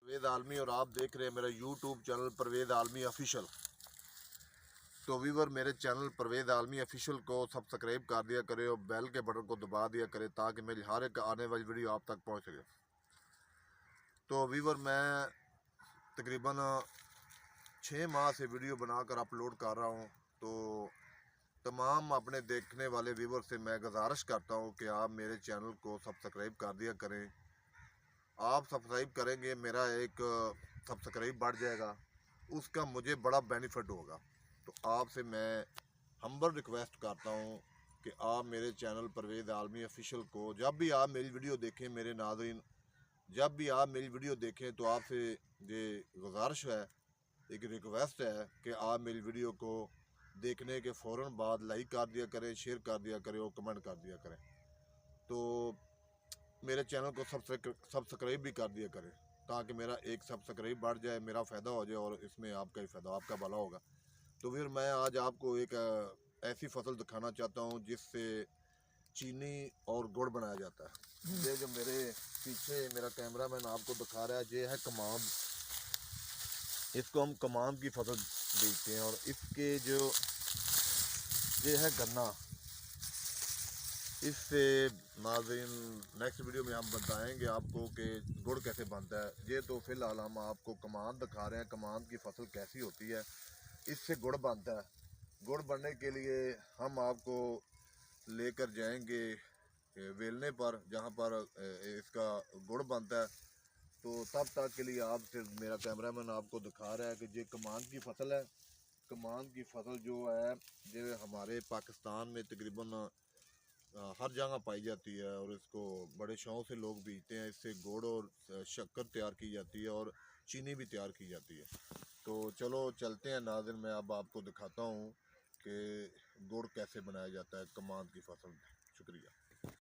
परवेज़ आलमी और आप देख रहे हैं मेरा यूट्यूब चैनल परवेज़ आलमी ऑफिशियल। तो व्यूअर, मेरे चैनल परवेज़ आलमी ऑफिशियल को सब्सक्राइब कर दिया करें और बेल के बटन को दबा दिया करें ताकि मेरी हर एक आने वाली वीडियो आप तक पहुंच सके। तो व्यूअर, मैं तकरीबन 6 माह से वीडियो बनाकर अपलोड कर रहा हूं। तो तमाम अपने देखने वाले व्यूअर से मैं गुजारिश करता हूं कि आप मेरे चैनल को सब्सक्राइब कर दिया करें। आप सब्सक्राइब करेंगे, मेरा एक सब्सक्राइब बढ़ जाएगा, उसका मुझे बड़ा बेनिफिट होगा। तो आपसे मैं हम्बल रिक्वेस्ट करता हूँ कि आप मेरे चैनल परवेज़ आलमी ऑफिशियल को जब भी आप मेरी वीडियो देखें, मेरे नाज़रीन जब भी आप मेरी वीडियो देखें तो आपसे ये गुजारिश है, एक रिक्वेस्ट है कि आप मेरी वीडियो को देखने के फ़ौरन बाद लाइक कर दिया करें, शेयर कर दिया करें और कमेंट कर दिया करें। तो मेरे चैनल को सब्सक्राइब भी कर दिया करें ताकि मेरा एक सब्सक्राइब बढ़ जाए, मेरा फ़ायदा हो जाए और इसमें आपका ही फ़ायदा, आपका भला होगा। तो फिर मैं आज आपको एक ऐसी फसल दिखाना चाहता हूँ जिससे चीनी और गुड़ बनाया जाता है। ये जो मेरे पीछे मेरा कैमरामैन आपको दिखा रहा है, ये है कमाम। इसको हम कमाम की फसल बेचते हैं। और इसके जो ये है गन्ना। इससे नाज़रीन नेक्स्ट वीडियो में हम बताएंगे आपको कि गुड़ कैसे बनता है। ये तो फ़िलहाल हम आपको कमान दिखा रहे हैं, कमान की फसल कैसी होती है, इससे गुड़ बनता है। गुड़ बनने के लिए हम आपको लेकर जाएंगे वेलने पर, जहाँ पर इसका गुड़ बनता है। तो तब तक के लिए आप सिर्फ मेरा कैमरामैन आपको दिखा रहा है कि ये कमान की फसल है। कमान की फसल जो है ये हमारे पाकिस्तान में तकरीबन हर जगह पाई जाती है और इसको बड़े शौक़ से लोग पीते हैं। इससे गुड़ और शक्कर तैयार की जाती है और चीनी भी तैयार की जाती है। तो चलो चलते हैं नाज़रीन, मैं अब आपको दिखाता हूँ कि गुड़ कैसे बनाया जाता है कमान की फसल में। शुक्रिया।